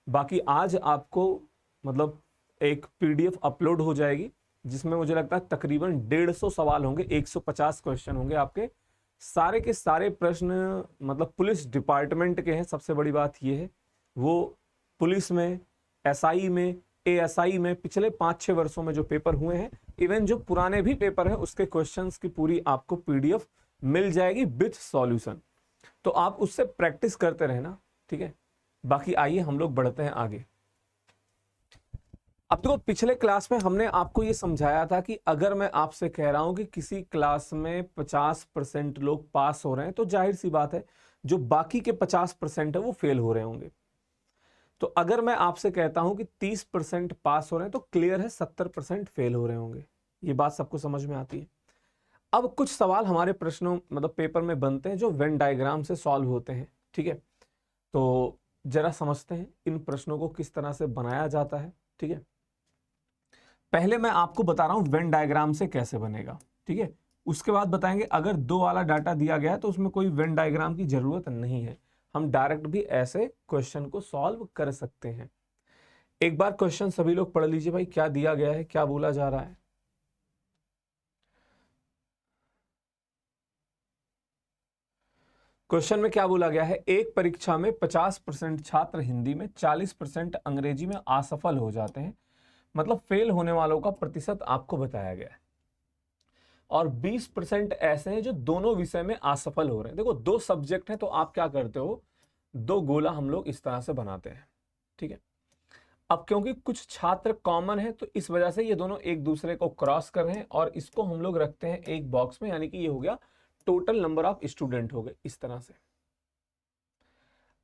बाकी आज आपको मतलब एक पीडीएफ अपलोड हो जाएगी जिसमें मुझे लगता है तकरीबन 150 सवाल होंगे, 150 क्वेश्चन होंगे आपके। सारे के सारे प्रश्न मतलब पुलिस डिपार्टमेंट के हैं। सबसे बड़ी बात यह है वो पुलिस में, एसआई में, एएसआई में पिछले 5-6 वर्षों में जो पेपर हुए हैं, इवन जो पुराने भी पेपर हैं उसके क्वेश्चंस की पूरी आपको पीडीएफ मिल जाएगी विथ सॉल्यूशन। तो आप उससे प्रैक्टिस करते रहना, ठीक है। बाकी आइए हम लोग बढ़ते हैं आगे। अब तो पिछले क्लास में हमने आपको ये समझाया था कि अगर मैं आपसे कह रहा हूं कि किसी क्लास में 50% लोग पास हो रहे हैं तो जाहिर सी बात है जो बाकी के 50% है वो फेल हो रहे होंगे। तो अगर मैं आपसे कहता हूं कि 30% पास हो रहे हैं तो क्लियर है 70% फेल हो रहे होंगे। ये बात सबको समझ में आती है। अब कुछ सवाल हमारे प्रश्नों मतलब पेपर में बनते हैं जो वेन डायग्राम से सॉल्व होते हैं, ठीक है। तो जरा समझते हैं इन प्रश्नों को किस तरह से बनाया जाता है, ठीक है। पहले मैं आपको बता रहा हूं वेन डायग्राम से कैसे बनेगा, ठीक है। उसके बाद बताएंगे अगर 2 वाला डाटा दिया गया है तो उसमें कोई वेन डायग्राम की जरूरत नहीं है, हम डायरेक्ट भी ऐसे क्वेश्चन को सॉल्व कर सकते हैं। एक बार क्वेश्चन सभी लोग पढ़ लीजिए भाई, क्या दिया गया है, क्या बोला जा रहा है। क्वेश्चन में क्या बोला गया है, एक परीक्षा में 50% छात्र हिंदी में, 40% अंग्रेजी में असफल हो जाते हैं। मतलब फेल होने वालों का प्रतिशत आपको बताया गया है और 20% ऐसे हैं जो दोनों विषय में असफल हो रहे हैं। देखो 2 सब्जेक्ट हैं तो आप क्या करते हो, 2 गोला हम लोग इस तरह से बनाते हैं, ठीक है। अब क्योंकि कुछ छात्र कॉमन है तो इस वजह से ये दोनों एक दूसरे को क्रॉस कर रहे हैं और इसको हम लोग रखते हैं एक बॉक्स में, यानी कि ये हो गया टोटल नंबर ऑफ स्टूडेंट हो गए इस तरह से।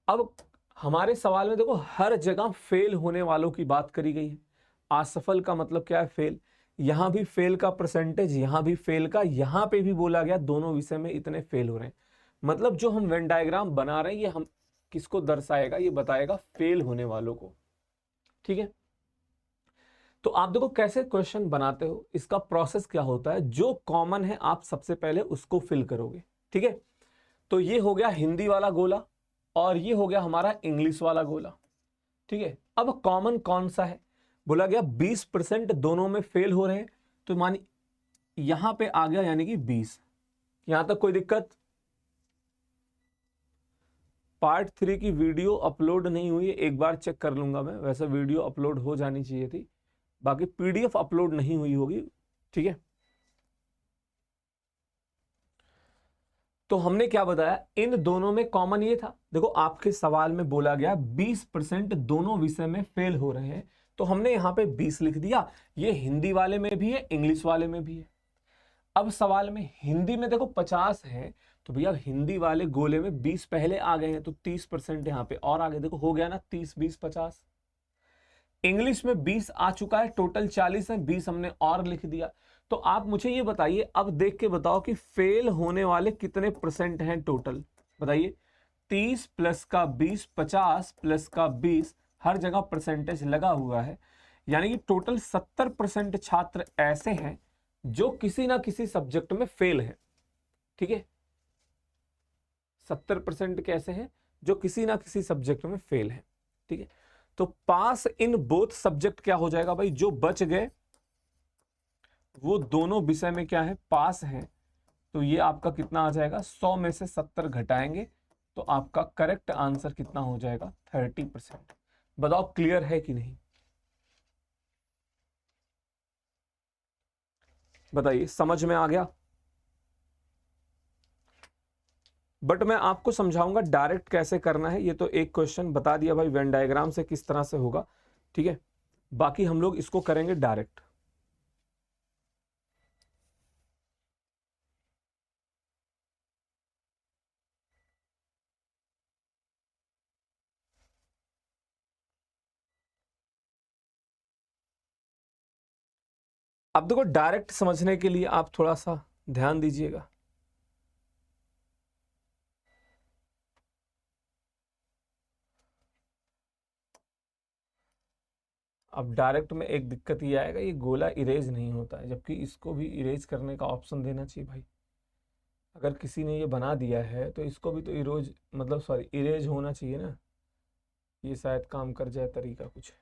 अब हमारे सवाल में देखो हर जगह फेल होने वालों की बात करी गई है। असफल का मतलब क्या है, फेल। यहां भी फेल का परसेंटेज, यहां भी फेल का, यहां पे भी बोला गया दोनों विषय में इतने फेल हो रहे हैं। मतलब जो हम वेन डायग्राम बना रहे हैं ये हम किसको दर्शाएगा, ये बताएगा फेल होने वालों को, ठीक है। तो आप देखो कैसे क्वेश्चन बनाते हो, इसका प्रोसेस क्या होता है, जो कॉमन है आप सबसे पहले उसको फिल करोगे, ठीक है। तो ये हो गया हिंदी वाला गोला और ये हो गया हमारा इंग्लिश वाला गोला, ठीक है। अब कॉमन कौन सा है, बोला गया 20% दोनों में फेल हो रहे हैं, तो मानी यहां पे आ गया यानी कि 20। यहां तक कोई दिक्कत। पार्ट 3 की वीडियो अपलोड नहीं हुई है, एक बार चेक कर लूंगा मैं, वैसे वीडियो अपलोड हो जानी चाहिए थी, बाकी पीडीएफ अपलोड नहीं हुई होगी, ठीक है। तो हमने क्या बताया, इन दोनों में कॉमन ये था। देखो आपके सवाल में बोला गया 20% दोनों विषय में फेल हो रहे हैं, तो हमने यहां पे 20 लिख दिया। ये हिंदी वाले में भी है, इंग्लिश वाले में भी है। अब सवाल में हिंदी में देखो 50 है, तो भैया हिंदी वाले गोले में 20 पहले आ गए हैं, तो 30% यहां पे और आगे देखो हो गया ना, 30 20 50। इंग्लिश में 20 आ चुका है, टोटल 40 है, 20 हमने और लिख दिया। तो आप मुझे ये बताइए, अब देख के बताओ कि फेल होने वाले कितने परसेंट हैं टोटल, बताइए। 30 प्लस का 20, 50 प्लस का 20, हर जगह परसेंटेज लगा हुआ है, यानी कि टोटल 70% छात्र ऐसे हैं जो किसी ना किसी सब्जेक्ट में फेल है, ठीक है। 70% कैसे हैं जो किसी ना किसी सब्जेक्ट में फेल है, ठीक है। तो पास इन बोथ सब्जेक्ट क्या हो जाएगा भाई, जो बच गए वो दोनों विषय में क्या है, पास है। तो ये आपका कितना आ जाएगा, 100 में से 70 घटाएंगे तो आपका करेक्ट आंसर कितना हो जाएगा, 30%। बताओ क्लियर है कि नहीं, बताइए समझ में आ गया। बट मैं आपको समझाऊंगा डायरेक्ट कैसे करना है। ये तो एक क्वेश्चन बता दिया भाई वेन डायग्राम से किस तरह से होगा, ठीक है। बाकी हम लोग इसको करेंगे डायरेक्ट। अब देखो डायरेक्ट समझने के लिए आप थोड़ा सा ध्यान दीजिएगा। अब डायरेक्ट में एक दिक्कत ये आएगा, ये गोला इरेज नहीं होता है, जबकि इसको भी इरेज करने का ऑप्शन देना चाहिए भाई। अगर किसी ने ये बना दिया है तो इसको भी तो इरोज मतलब सॉरी इरेज होना चाहिए ना। ये शायद काम कर जाए तरीका कुछ।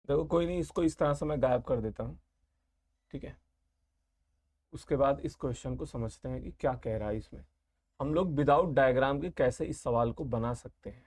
देखो कोई नहीं, इसको इस तरह से मैं गायब कर देता हूँ, ठीक है। उसके बाद इस क्वेश्चन को समझते हैं कि क्या कह रहा है इसमें। हम लोग विदाउट डायग्राम के कैसे इस सवाल को बना सकते हैं।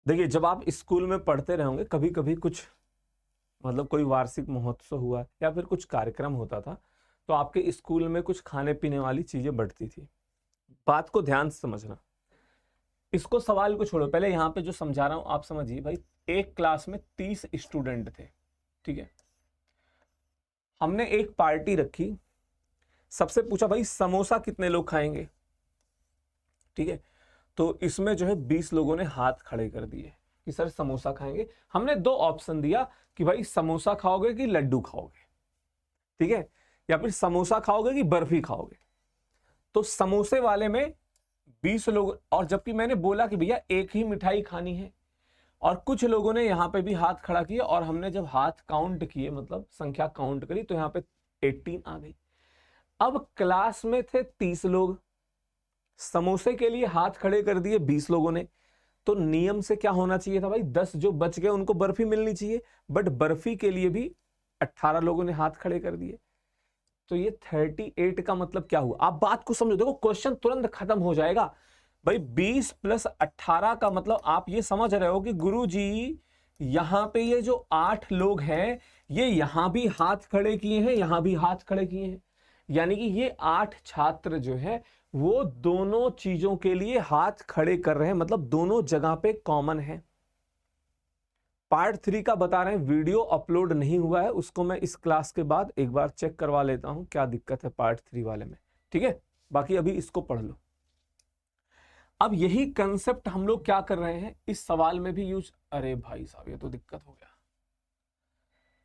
देखिए, जब आप स्कूल में पढ़ते रहोगे, कभी कभी कुछ मतलब कोई वार्षिक महोत्सव हुआ या फिर कुछ कार्यक्रम होता था, तो आपके स्कूल में कुछ खाने पीने वाली चीजें बढ़ती थी। बात को ध्यान से समझना, इसको सवाल को छोड़ो, पहले यहां पे जो समझा रहा हूं आप समझिए भाई। एक क्लास में 30 स्टूडेंट थे, ठीक है। हमने एक पार्टी रखी, सबसे पूछा भाई समोसा कितने लोग खाएंगे, ठीक है। तो इसमें जो है 20 लोगों ने हाथ खड़े कर दिए कि सर समोसा खाएंगे। हमने दो ऑप्शन दिया कि भाई समोसा खाओगे कि लड्डू खाओगे, ठीक है, या फिर समोसा खाओगे कि बर्फी खाओगे। तो समोसे वाले में 20 लोग, और जबकि मैंने बोला कि भैया एक ही मिठाई खानी है, और कुछ लोगों ने यहां पे भी हाथ खड़ा किया, और हमने जब हाथ काउंट किए मतलब संख्या काउंट करी तो यहां पे 18 आ गई। अब क्लास में थे 30 लोग, समोसे के लिए हाथ खड़े कर दिए 20 लोगों ने, तो नियम से क्या होना चाहिए था भाई, 10 जो बच गए उनको बर्फी मिलनी चाहिए, बट बर्फी के लिए भी 18 लोगों ने हाथ खड़े कर दिए। तो ये 38 का मतलब क्या हुआ, आप बात को समझो, देखो क्वेश्चन तुरंत खत्म हो जाएगा भाई। 20 + 18 का मतलब आप ये समझ रहे हो कि गुरुजी यहां पे ये जो 8 लोग हैं, ये यहां भी हाथ खड़े किए हैं, यहां भी हाथ खड़े किए हैं, यानी कि ये 8 छात्र जो है वो दोनों चीजों के लिए हाथ खड़े कर रहे हैं, मतलब दोनों जगह पे कॉमन है। पार्ट 3 का बता रहे हैं, वीडियो अपलोड नहीं हुआ है, उसको मैं इस क्लास के बाद एक बार चेक करवा लेता हूं क्या दिक्कत है पार्ट 3 वाले में, ठीक है। बाकी अभी इसको पढ़ लो। अब यही कंसेप्ट हम लोग क्या कर रहे हैं इस सवाल में भी यूज, अरे भाई साहब ये तो दिक्कत हो गया।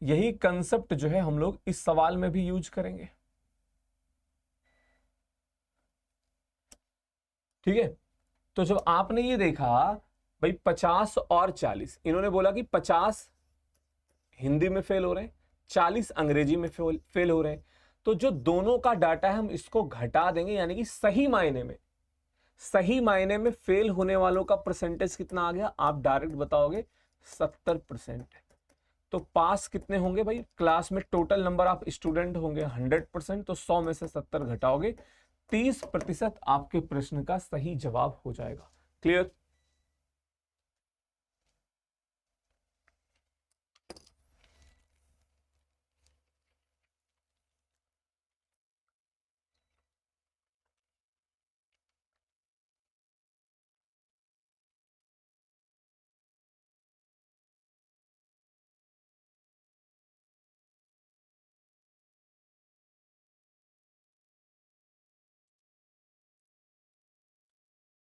यही कंसेप्ट जो है हम लोग इस सवाल में भी यूज करेंगे, ठीक है। तो जब आपने ये देखा भाई 50 और 40, इन्होंने बोला कि 50 हिंदी में फेल हो रहे हैं, 40 अंग्रेजी में फेल हो रहे हैं, तो जो दोनों का डाटा है हम इसको घटा देंगे, यानी कि सही मायने में फेल होने वालों का परसेंटेज कितना आ गया, आप डायरेक्ट बताओगे 70%। तो पास कितने होंगे भाई, क्लास में टोटल नंबर ऑफ स्टूडेंट होंगे 100%, तो 100 में से 70 घटाओगे, 30% आपके प्रश्न का सही जवाब हो जाएगा। क्लियर।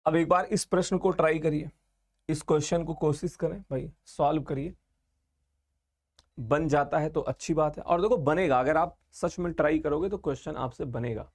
अब एक बार इस प्रश्न को ट्राई करिए, इस क्वेश्चन को कोशिश करें भाई, सॉल्व करिए। बन जाता है तो अच्छी बात है, और देखो बनेगा, अगर आप सच में ट्राई करोगे तो क्वेश्चन आपसे बनेगा।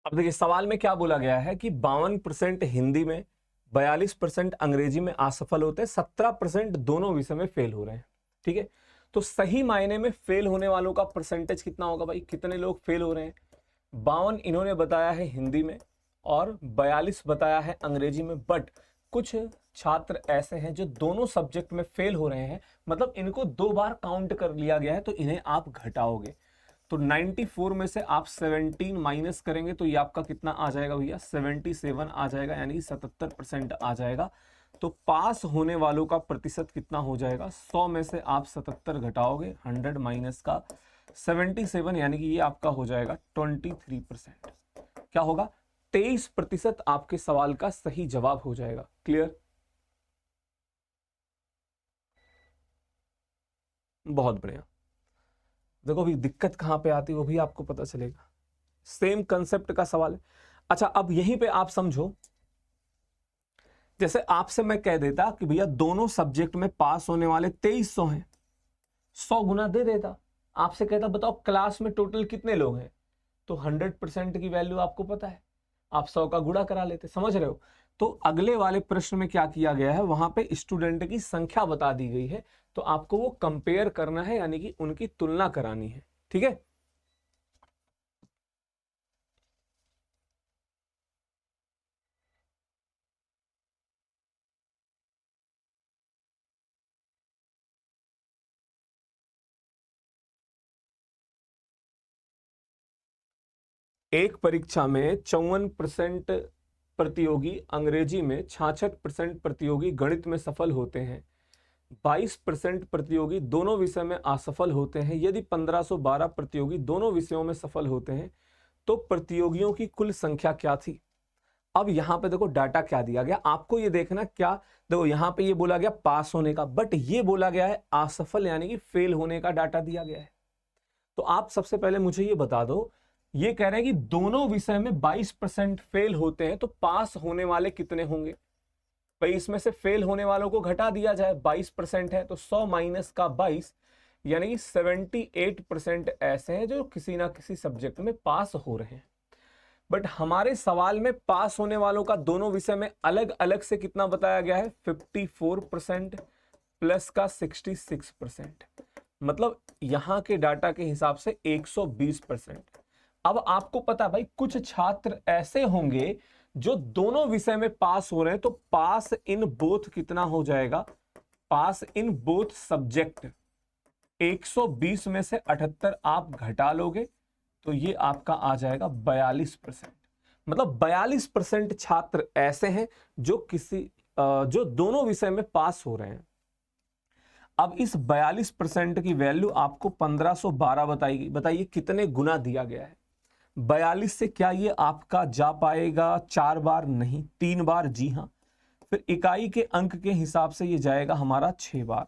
अब देखिए सवाल में क्या बोला गया है कि 52% हिंदी में, 42% अंग्रेजी में असफल होते हैं, 17% दोनों विषय में फेल हो रहे हैं। ठीक है, तो सही मायने में फेल होने वालों का परसेंटेज कितना होगा भाई, कितने लोग फेल हो रहे हैं? 52 इन्होंने बताया है हिंदी में और 42 बताया है अंग्रेजी में। बट कुछ छात्र ऐसे हैं जो दोनों सब्जेक्ट में फेल हो रहे हैं, मतलब इनको 2 बार काउंट कर लिया गया है, तो इन्हें आप घटाओगे। तो 94 में से आप 17 माइनस करेंगे तो ये आपका कितना आ जाएगा भैया, 77 आ जाएगा, यानी कि 77% आ जाएगा। तो पास होने वालों का प्रतिशत कितना हो जाएगा, 100 में से आप 77 घटाओगे, 100 माइनस का 77, यानी कि ये आपका हो जाएगा 23%। क्या होगा, 23% आपके सवाल का सही जवाब हो जाएगा। क्लियर? बहुत बढ़िया। देखो अभी दिक्कत कहां पे आती है वो भी आपको पता चलेगा। सेम कंसेप्ट का सवाल है। अच्छा, अब यहीं पे आप समझो, जैसे आपसे मैं कह देता कि भैया दोनों सब्जेक्ट में पास होने वाले 2300 हैं, 100 गुना दे देता। आपसे कहता बताओ क्लास में टोटल कितने लोग हैं, तो 100% की वैल्यू आपको पता है, आप 100 का गुणा करा लेते। समझ रहे हो? तो अगले वाले प्रश्न में क्या किया गया है, वहां पे स्टूडेंट की संख्या बता दी गई है, तो आपको वो कंपेयर करना है, यानी कि उनकी तुलना करानी है। ठीक है, एक परीक्षा में 54% प्रतियोगी अंग्रेजी में, 66% प्रतियोगी गणित में सफल होते हैं, 22% प्रतियोगी दोनों विषय में असफल होते हैं। यदि 1512 प्रतियोगी दोनों विषयों में सफल होते हैं तो प्रतियोगियों की कुल संख्या क्या थी? अब यहां पे देखो डाटा क्या दिया गया, आपको ये देखना क्या। देखो यहां पे ये बोला गया पास होने का, बट ये बोला गया है असफल यानी कि फेल होने का डाटा दिया गया है। तो आप सबसे पहले मुझे ये बता दो, ये कह रहे हैं कि दोनों विषय में 22% फेल होते हैं, तो पास होने वाले कितने होंगे भाई? इसमें से फेल होने वालों को घटा दिया जाए, 22% है तो 100 माइनस का 22, यानी कि 78% ऐसे हैं जो किसी ना किसी सब्जेक्ट में पास हो रहे हैं। बट हमारे सवाल में पास होने वालों का दोनों विषय में अलग अलग से कितना बताया गया है, 54% प्लस का 66%, मतलब यहां के डाटा के हिसाब से 120%। अब आपको पता भाई कुछ छात्र ऐसे होंगे जो दोनों विषय में पास हो रहे हैं, तो पास इन बोथ कितना हो जाएगा, पास इन बोथ सब्जेक्ट 120 में से 78 आप घटा लोगे तो ये आपका आ जाएगा 42%। मतलब 42% छात्र ऐसे हैं जो जो दोनों विषय में पास हो रहे हैं। अब इस 42% की वैल्यू आपको 1512 बताएगी, बताइए कितने गुना दिया गया है? 42 से क्या ये आपका जा पाएगा 4 बार? नहीं, 3 बार, जी हां। फिर इकाई के अंक के हिसाब से ये जाएगा हमारा 6 बार।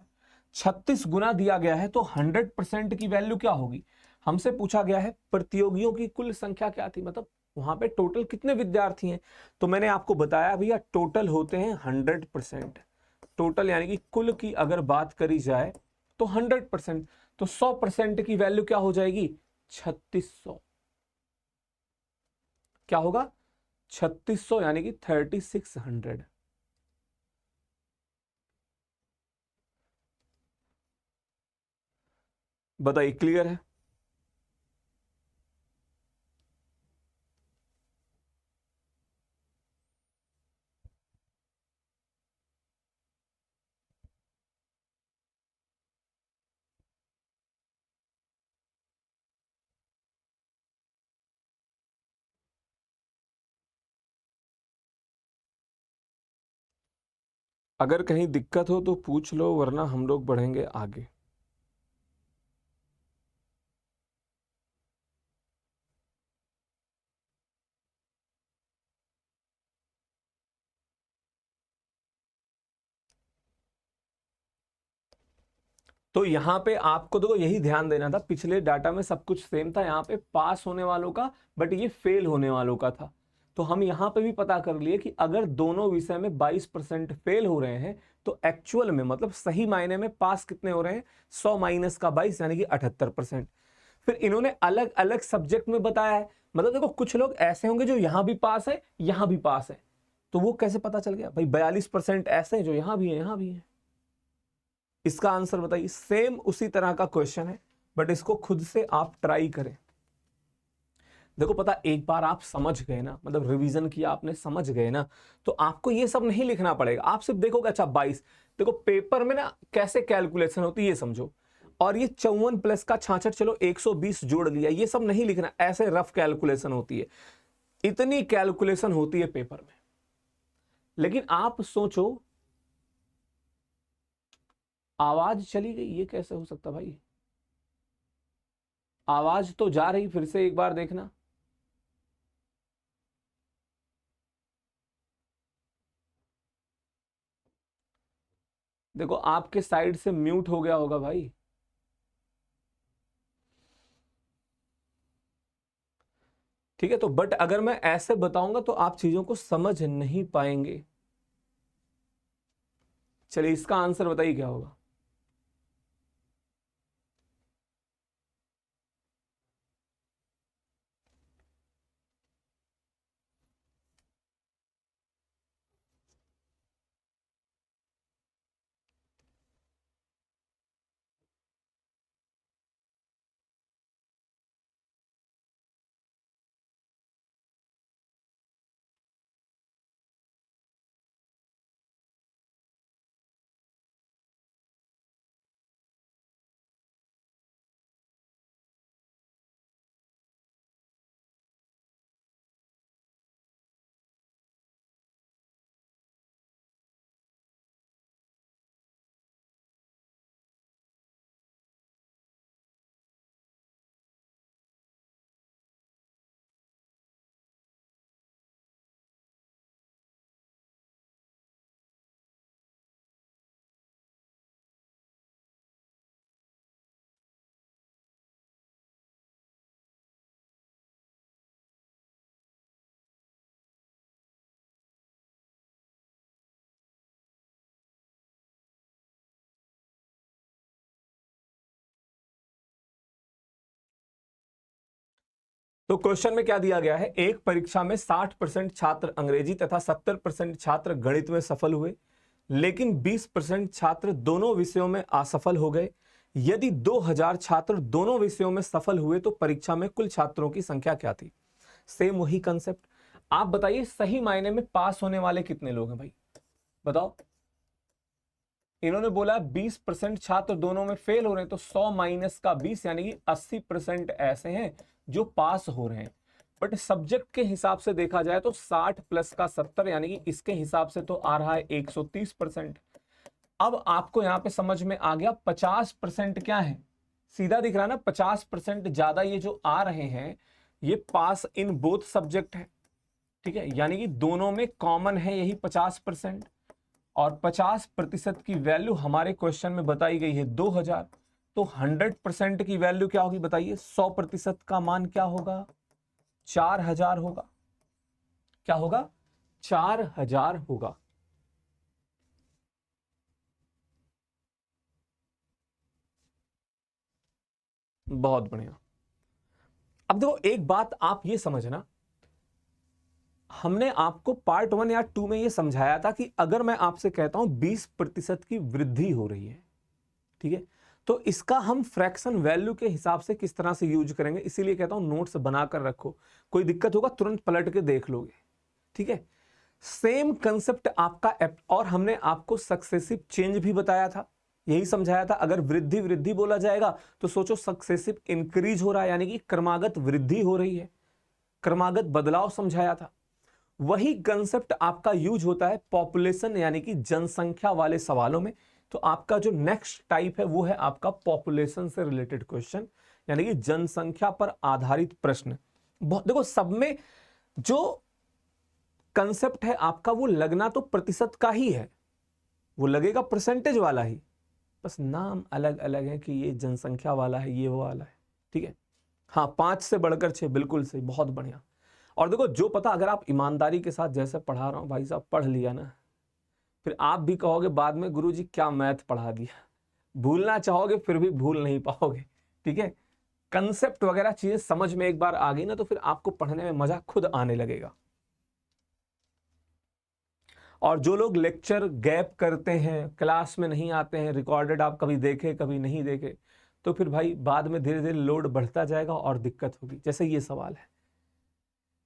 36 गुना दिया गया है, तो 100% की वैल्यू क्या होगी? हमसे पूछा गया है प्रतियोगियों की कुल संख्या क्या थी, मतलब वहां पे टोटल कितने विद्यार्थी हैं। तो मैंने आपको बताया भैया टोटल होते हैं 100%। टोटल यानी कि कुल की अगर बात करी जाए तो 100%, तो 100% की वैल्यू क्या हो जाएगी, 3600। क्या होगा, 3600, यानी कि 3600। बताइए क्लियर है? अगर कहीं दिक्कत हो तो पूछ लो, वरना हम लोग बढ़ेंगे आगे। तो यहां पे आपको देखो यही ध्यान देना था, पिछले डाटा में सब कुछ सेम था, यहाँ पे पास होने वालों का, बट ये फेल होने वालों का था। तो हम यहाँ पे भी पता कर लिए कि अगर दोनों विषय में 22% फेल हो रहे हैं तो एक्चुअल में, मतलब सही मायने में पास कितने हो रहे हैं, 100 माइनस का 22, यानी कि 78%। फिर इन्होंने अलग अलग सब्जेक्ट में बताया है, मतलब देखो कुछ लोग ऐसे होंगे जो यहां भी पास है यहां भी पास है, तो वो कैसे पता चल गया भाई? 42% ऐसे हैं जो यहां भी है यहां भी है। इसका आंसर बताइए। सेम उसी तरह का क्वेश्चन है, बट इसको खुद से आप ट्राई करें। देखो पता, एक बार आप समझ गए ना, मतलब रिवीजन किया आपने, समझ गए ना, तो आपको ये सब नहीं लिखना पड़ेगा। आप सिर्फ देखोगे अच्छा 22, देखो पेपर में ना कैसे कैलकुलेशन होती है ये समझो, और ये 54 प्लस का 66, चलो 120 जोड़ लिया, ये सब नहीं लिखना, ऐसे रफ कैलकुलेशन होती है। इतनी कैलकुलेशन होती है पेपर में। लेकिन आप सोचो, आवाज चली गई, ये कैसे हो सकता भाई? आवाज तो जा रही, फिर से एक बार देखना। देखो आपके साइड से म्यूट हो गया होगा भाई। ठीक है, तो बट अगर मैं ऐसे बताऊंगा तो आप चीजों को समझ नहीं पाएंगे। चलिए इसका आंसर बताइए क्या होगा। तो क्वेश्चन में क्या दिया गया है, एक परीक्षा में 60% छात्र अंग्रेजी तथा 70% छात्र गणित में सफल हुए, लेकिन 20% छात्र दोनों विषयों में असफल हो गए। यदि 2000 छात्र दोनों विषयों में सफल हुए तो परीक्षा में कुल छात्रों की संख्या क्या थी? सेम वही कंसेप्ट। आप बताइए सही मायने में पास होने वाले कितने लोग हैं भाई, बताओ। इन्होंने बोला 20% छात्र दोनों में फेल हो रहे हैं, तो 100 माइनस का 20 यानी कि 80% ऐसे हैं जो पास हो रहे हैं। बट सब्जेक्ट के हिसाब से देखा जाए तो 60 प्लस का 70 यानी कि इसके हिसाब से तो आ रहा है 130%। अब आपको यहां पे समझ में आ गया 50% क्या है, सीधा दिख रहा है ना, 50% ज्यादा ये जो आ रहे हैं ये पास इन बोथ सब्जेक्ट है। ठीक है, यानी कि दोनों में कॉमन है यही 50%। और 50% की वैल्यू हमारे क्वेश्चन में बताई गई है 2000, तो 100% की वैल्यू क्या होगी बताइए? 100% का मान क्या होगा? 4000 होगा। क्या होगा? 4000 होगा। बहुत बढ़िया। अब देखो एक बात आप ये समझना, हमने आपको पार्ट 1 या 2 में ये समझाया था कि अगर मैं आपसे कहता हूं 20% की वृद्धि हो रही है, ठीक है, तो इसका हम फ्रैक्शन वैल्यू के हिसाब से किस तरह से यूज करेंगे, इसीलिए कहता हूं नोट्स बनाकर रखो, कोई दिक्कत होगा तुरंत पलट के देख लोगे। ठीक है, सेम कंसेप्ट आपका और हमने आपको सक्सेसिव चेंज भी बताया था, यही समझाया था। अगर वृद्धि वृद्धि बोला जाएगा तो सोचो सक्सेसिव इंक्रीज हो रहा है, यानी कि क्रमागत वृद्धि हो रही है, क्रमागत बदलाव समझाया था। वही कंसेप्ट आपका यूज होता है पॉपुलेशन यानी कि जनसंख्या वाले सवालों में। तो आपका जो नेक्स्ट टाइप है वो है आपका पॉपुलेशन से रिलेटेड क्वेश्चन, यानी कि जनसंख्या पर आधारित प्रश्न। देखो सब में जो कंसेप्ट है आपका वो लगना तो प्रतिशत का ही है, वो लगेगा परसेंटेज वाला ही, बस नाम अलग अलग है कि ये जनसंख्या वाला है, ये वो वाला है। ठीक है, हाँ 5 से बढ़कर 6, बिल्कुल सही, बहुत बढ़िया। और देखो जो पता, अगर आप ईमानदारी के साथ जैसे पढ़ा रहा हूं भाई साहब, पढ़ लिया ना, फिर आप भी कहोगे बाद में गुरुजी क्या मैथ पढ़ा दिया, भूलना चाहोगे फिर भी भूल नहीं पाओगे। ठीक है, कंसेप्ट वगैरह चीजें समझ में एक बार आ गई ना तो फिर आपको पढ़ने में मजा खुद आने लगेगा। और जो लोग लेक्चर गैप करते हैं, क्लास में नहीं आते हैं, रिकॉर्डेड आप कभी देखे कभी नहीं देखे, तो फिर भाई बाद में धीरे धीरे लोड बढ़ता जाएगा और दिक्कत होगी। जैसे ये सवाल है,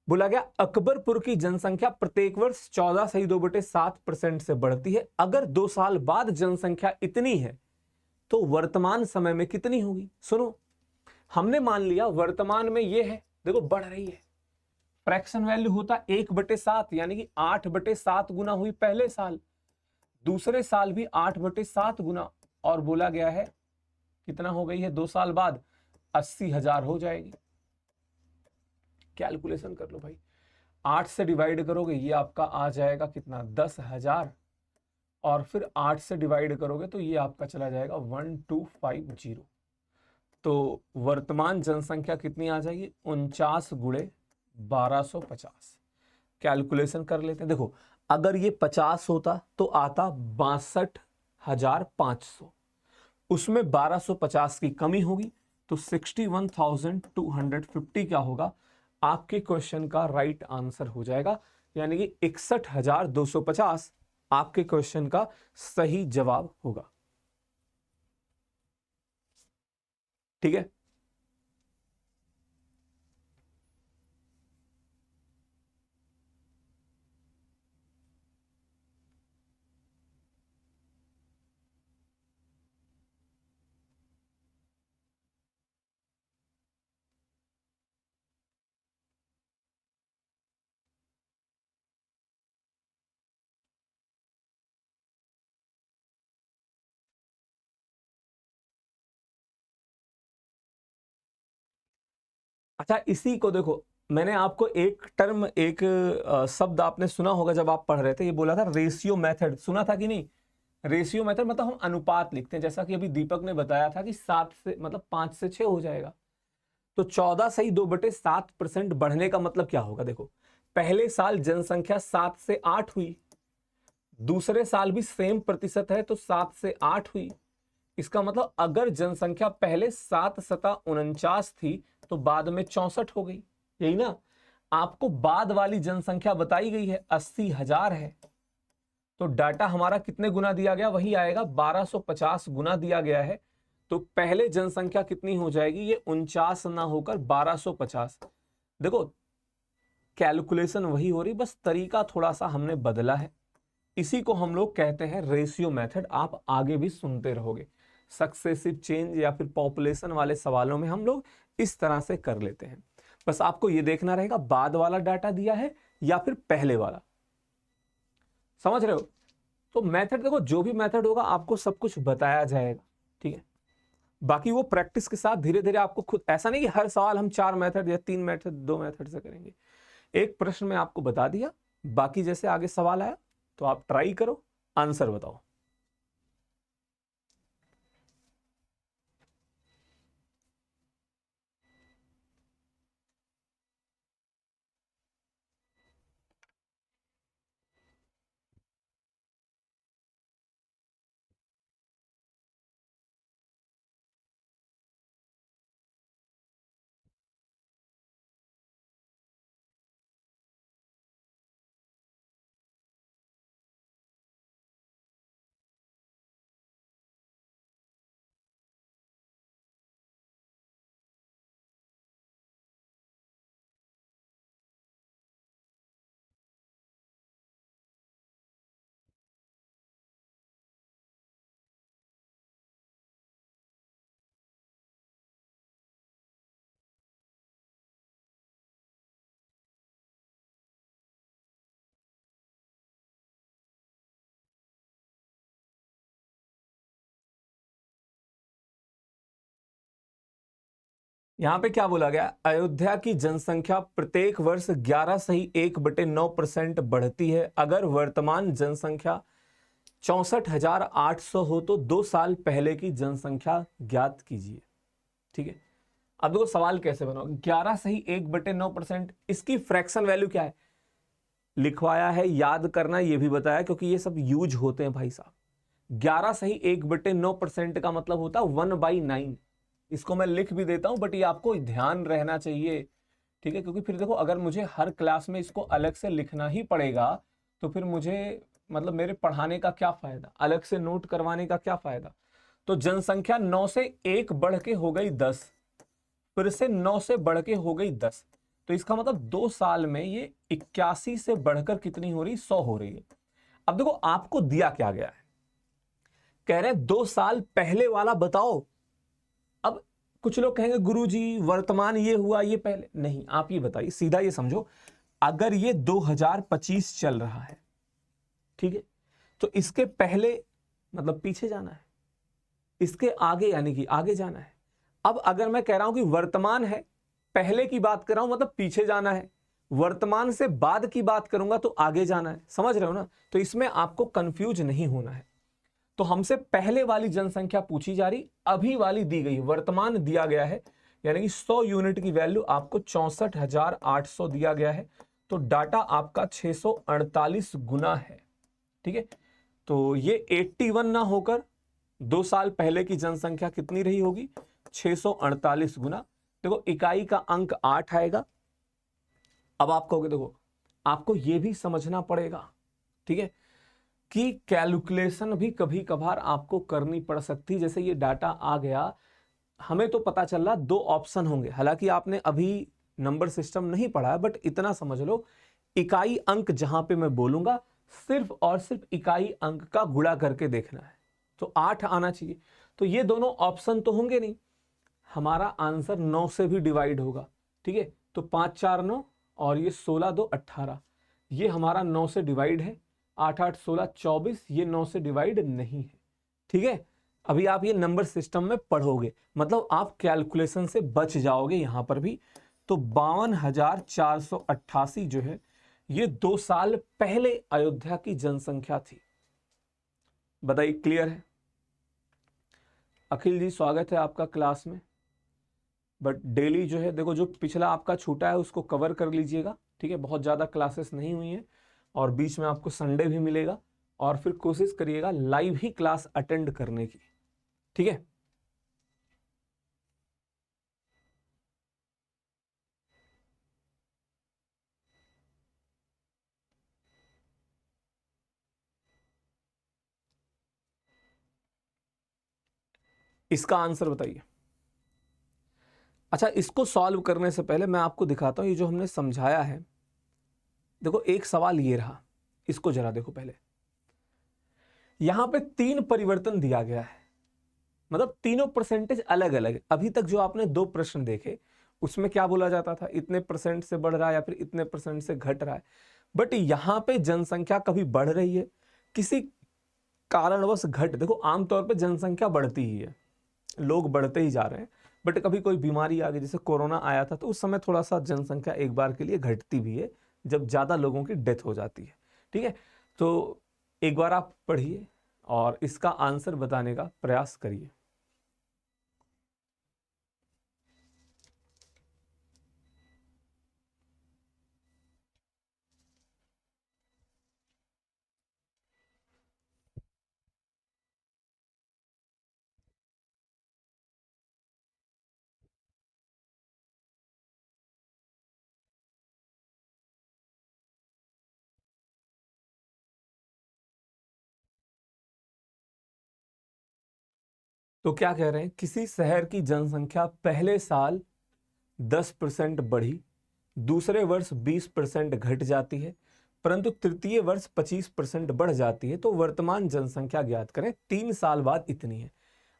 बोला गया अकबरपुर की जनसंख्या प्रत्येक वर्ष 14.2/7% से बढ़ती है, अगर 2 साल बाद जनसंख्या इतनी है तो वर्तमान समय में कितनी होगी। सुनो, हमने मान लिया वर्तमान में ये है, देखो बढ़ रही है, फ्रैक्शन वैल्यू होता 1/7, यानी कि 8/7 गुना हुई पहले साल, दूसरे साल भी 8/7 गुना, और बोला गया है कितना हो गई है 2 साल बाद 80,000 हो जाएगी। कैलकुलेशन कर लो भाई, 8 से डिवाइड करोगे ये आपका आ जाएगा कितना 10,000, और फिर 8 से डिवाइड करोगे तो ये आपका चला जाएगा 1250। तो वर्तमान जनसंख्या कितनी आ जाएगी 49 गुणे 1250। कैलकुलेशन कर लेते हैं। देखो अगर ये 50 होता तो आता 62,500, उसमें 1250 की कमी होगी तो 61,250 क्या होगा, आपके क्वेश्चन का राइट आंसर हो जाएगा, यानी कि 61,250 आपके क्वेश्चन का सही जवाब होगा। ठीक है, अच्छा इसी को देखो, मैंने आपको एक टर्म, एक शब्द आपने सुना होगा जब आप पढ़ रहे थे, ये बोला था रेशियो मेथड, सुना था कि नहीं। रेशियो मेथड मतलब हम अनुपात लिखते हैं, जैसा कि अभी दीपक ने बताया था कि 7 से मतलब 5 से 6 हो जाएगा। तो 14.2/7% बढ़ने का मतलब क्या होगा, देखो पहले साल जनसंख्या 7 से 8 हुई, दूसरे साल भी सेम प्रतिशत है तो 7 से 8 हुई। इसका मतलब अगर जनसंख्या पहले 7×7=49 थी तो बाद में 64 हो गई, यही ना। आपको बाद वाली जनसंख्या बताई गई है 80,000 है, तो डाटा हमारा कितने गुना दिया गया, वही आएगा 1250 गुना दिया गया है। तो पहले जनसंख्या कितनी हो जाएगी, ये 49 ना होकर 1250। देखो कैलकुलेशन वही हो रही, बस तरीका थोड़ा सा हमने बदला है। इसी को हम लोग कहते हैं रेशियो मेथड। आप आगे भी सुनते रहोगे, सक्सेसिव चेंज या फिर पॉपुलेशन वाले सवालों में हम लोग इस तरह से कर लेते हैं। बस आपको ये देखना रहेगा बाद वाला डाटा दिया है या फिर पहले वाला, समझ रहे हो। तो मेथड देखो, जो भी मेथड होगा आपको सब कुछ बताया जाएगा, ठीक है। बाकी वो प्रैक्टिस के साथ धीरे धीरे आपको खुद, ऐसा नहीं कि हर सवाल हम 4 मेथड या 3 मेथड 2 मेथड से करेंगे। एक प्रश्न में आपको बता दिया, बाकी जैसे आगे सवाल आया तो आप ट्राई करो, आंसर बताओ। यहां पे क्या बोला गया, अयोध्या की जनसंख्या प्रत्येक वर्ष 11.1/9% बढ़ती है, अगर वर्तमान जनसंख्या 64,800 हो तो 2 साल पहले की जनसंख्या ज्ञात कीजिए। ठीक है, अब देखो सवाल कैसे बनाओ, 11.1/9%, इसकी फ्रैक्शन वैल्यू क्या है लिखवाया है, याद करना ये भी बताया क्योंकि ये सब यूज होते हैं भाई साहब। 11.1/9% का मतलब होता 1/9, इसको मैं लिख भी देता हूं, बट ये आपको ध्यान रहना चाहिए, ठीक है, क्योंकि फिर देखो अगर मुझे हर क्लास में इसको अलग से लिखना ही पड़ेगा तो फिर मुझे मतलब मेरे पढ़ाने का क्या फायदा, अलग से नोट करवाने का क्या फायदा। तो जनसंख्या 9 से 1 बढ़ के हो गई 10, फिर से 9 से बढ़ के हो गई 10, तो इसका मतलब 2 साल में ये 81 से बढ़कर कितनी हो रही, 100 हो रही है। अब देखो आपको दिया क्या गया है, कह रहे हैं 2 साल पहले वाला बताओ। अब कुछ लोग कहेंगे गुरुजी वर्तमान ये हुआ, ये पहले नहीं, आप ये बताइए, सीधा ये समझो, अगर ये 2025 चल रहा है, ठीक है, तो इसके पहले मतलब पीछे जाना है, इसके आगे यानी कि आगे जाना है। अब अगर मैं कह रहा हूं कि वर्तमान है, पहले की बात कर रहा हूं मतलब पीछे जाना है, वर्तमान से बाद की बात करूंगा तो आगे जाना है, समझ रहे हो ना। तो इसमें आपको कंफ्यूज नहीं होना है। तो हमसे पहले वाली जनसंख्या पूछी जा रही, अभी वाली दी गई, वर्तमान दिया गया है, यानी कि 100 यूनिट की वैल्यू आपको 64,800 दिया गया है। तो डाटा आपका 648 गुना है, ठीक है। तो ये 81 ना होकर 2 साल पहले की जनसंख्या कितनी रही होगी, 648 गुना। देखो इकाई का अंक 8 आएगा। अब आप कहोगे देखो आपको यह भी समझना पड़ेगा, ठीक है, कि कैलकुलेशन भी कभी कभार आपको करनी पड़ सकती। जैसे ये डाटा आ गया, हमें तो पता चल रहा 2 ऑप्शन होंगे, हालांकि आपने अभी नंबर सिस्टम नहीं पढ़ा है, बट इतना समझ लो इकाई अंक जहां पे मैं बोलूंगा सिर्फ और सिर्फ इकाई अंक का गुणा करके देखना है, तो 8 आना चाहिए। तो ये दोनों ऑप्शन तो होंगे नहीं, हमारा आंसर 9 से भी डिवाइड होगा, ठीक है। तो 5 4 9 और ये 16 2 18, ये हमारा 9 से डिवाइड है, 8 8 16 24, ये 9 से डिवाइड नहीं है, ठीक है। अभी आप ये नंबर सिस्टम में पढ़ोगे, मतलब आप कैलकुलेशन से बच जाओगे यहां पर भी। तो 52,488 जो है ये 2 साल पहले अयोध्या की जनसंख्या थी। बताइए क्लियर है। अखिल जी स्वागत है आपका क्लास में, बट डेली जो है देखो जो पिछला आपका छूटा है उसको कवर कर लीजिएगा, ठीक है। बहुत ज़्यादा क्लासेस नहीं हुई हैं और बीच में आपको संडे भी मिलेगा, और फिर कोशिश करिएगा लाइव ही क्लास अटेंड करने की, ठीक है। इसका आंसर बताइए। अच्छा, इसको सॉल्व करने से पहले मैं आपको दिखाता हूं ये जो हमने समझाया है। देखो एक सवाल ये रहा, इसको जरा देखो पहले। यहां पे 3 परिवर्तन दिया गया है, मतलब तीनों परसेंटेज अलग अलग। अभी तक जो आपने 2 प्रश्न देखे उसमें क्या बोला जाता था, इतने परसेंट से बढ़ रहा है या फिर इतने परसेंट से घट रहा है। बट यहां पे जनसंख्या कभी बढ़ रही है, किसी कारणवश घट, देखो आमतौर पे जनसंख्या बढ़ती ही है, लोग बढ़ते ही जा रहे हैं, बट कभी कोई बीमारी आ गई, जैसे कोरोना आया था, तो उस समय थोड़ा सा जनसंख्या एक बार के लिए घटती भी है जब ज्यादा लोगों की डेथ हो जाती है, ठीक है। तो एक बार आप पढ़िए और इसका आंसर बताने का प्रयास करिए। तो क्या कह रहे हैं, किसी शहर की जनसंख्या पहले साल 10% बढ़ी, दूसरे वर्ष 20% घट जाती है, परंतु तृतीय वर्ष 25% बढ़ जाती है, तो वर्तमान जनसंख्या ज्ञात करें 3 साल बाद इतनी है।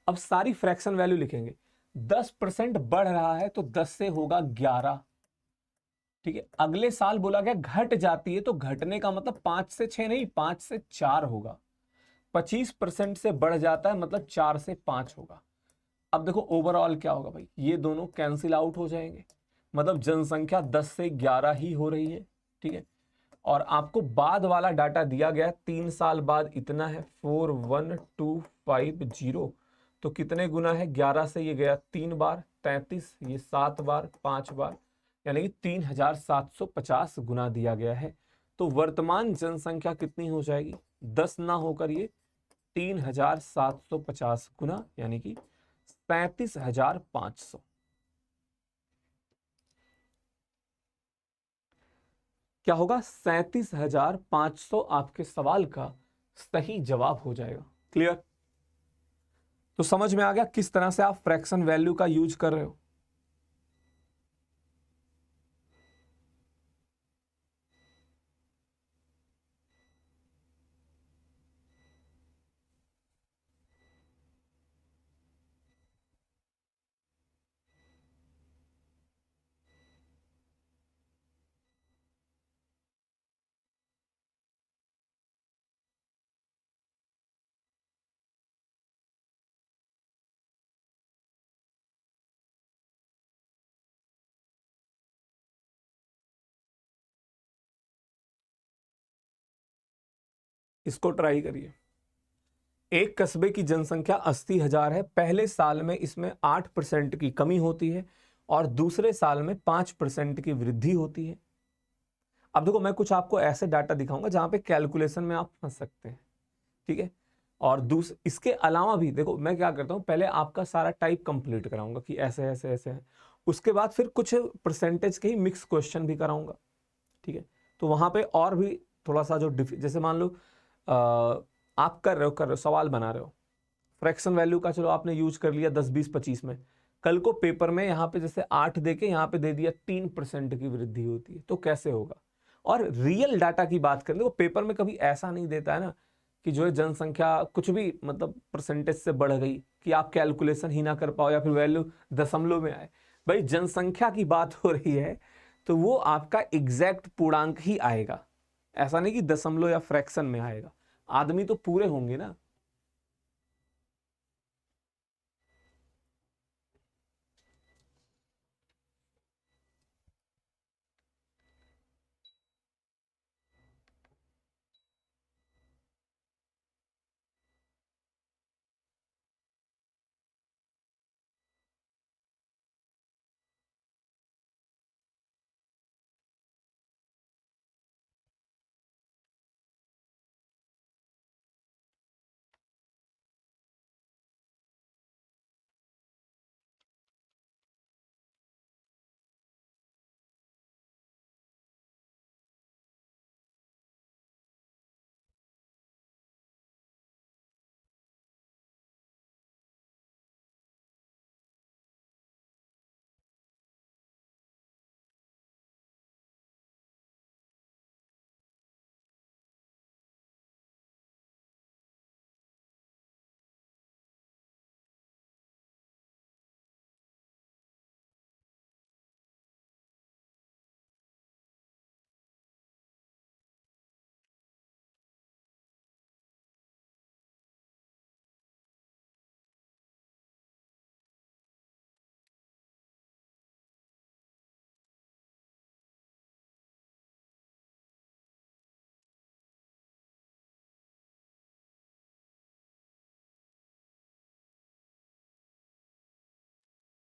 अब सारी फ्रैक्शन वैल्यू लिखेंगे। 10% बढ़ रहा है तो 10 से होगा 11, ठीक है। अगले साल बोला गया घट जाती है, तो घटने का मतलब 5 से 6 नहीं, 5 से 4 होगा। 25% से बढ़ जाता है मतलब 4 से 5 होगा। अब देखो ओवरऑल क्या होगा भाई, ये दोनों कैंसिल आउट हो जाएंगे, मतलब जनसंख्या 10 से 11 ही हो रही है, ठीक है। और आपको बाद वाला डाटा दिया गया है, 3 साल बाद इतना है 41250, तो कितने गुना है, 11 से ये गया 3 बार, 33, ये 7 बार, 5 बार, यानी कि 3750 गुना दिया गया है। तो वर्तमान जनसंख्या कितनी हो जाएगी, 10 ना होकर ये 3750 गुना, यानी कि 37,500। क्या होगा? 37,500 आपके सवाल का सही जवाब हो जाएगा। क्लियर? तो समझ में आ गया किस तरह से आप फ्रैक्शन वैल्यू का यूज कर रहे हो। इसको ट्राई करिए। एक कस्बे की जनसंख्या 80,000 है। पहले साल में इसमें 8% की कमी होती है और दूसरे साल में 5% की वृद्धि होती है। अब देखो, मैं कुछ आपको ऐसे डाटा दिखाऊंगा जहां पे कैलकुलेशन में आप फंस सकते हैं, ठीक है। और इसके अलावा भी देखो, मैं क्या करता हूं, पहले आपका सारा टाइप कंप्लीट कराऊंगा कि ऐसे ऐसे ऐसे है, उसके बाद फिर कुछ परसेंटेज के ही मिक्स क्वेश्चन भी कराऊंगा, ठीक है। तो वहां पे और भी थोड़ा सा जो जैसे मान लो आप कर रहे हो सवाल बना रहे हो, फ्रैक्शन वैल्यू का चलो आपने यूज कर लिया 10, 20, 25 में, कल को पेपर में यहाँ पे जैसे 8 देके यहाँ पे दे दिया 3% की वृद्धि होती है, तो कैसे होगा। और रियल डाटा की बात करें तो पेपर में कभी ऐसा नहीं देता है ना कि जो है जनसंख्या कुछ भी मतलब परसेंटेज से बढ़ गई कि आप कैलकुलेशन ही ना कर पाओ या फिर वैल्यू दशमलव में आए। भाई जनसंख्या की बात हो रही है तो वो आपका एग्जैक्ट पूर्णांक ही आएगा, ऐसा नहीं कि दशमलव या फ्रैक्शन में आएगा। आदमी तो पूरे होंगे ना।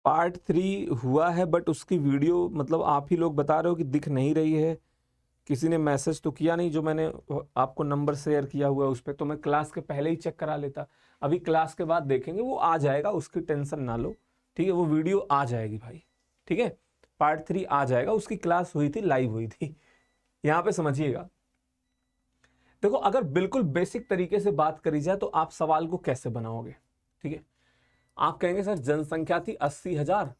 पार्ट 3 हुआ है बट उसकी वीडियो मतलब आप ही लोग बता रहे हो कि दिख नहीं रही है। किसी ने मैसेज तो किया नहीं, जो मैंने आपको नंबर शेयर किया हुआ है उस पर, तो मैं क्लास के पहले ही चेक करा लेता। अभी क्लास के बाद देखेंगे, वो आ जाएगा, उसकी टेंशन ना लो, ठीक है। वो वीडियो आ जाएगी भाई, ठीक है। पार्ट 3 आ जाएगा, उसकी क्लास हुई थी, लाइव हुई थी। यहाँ पे समझिएगा, देखो अगर बिल्कुल बेसिक तरीके से बात करी जाए तो आप सवाल को कैसे बनाओगे, ठीक है। आप कहेंगे सर जनसंख्या थी 80,000,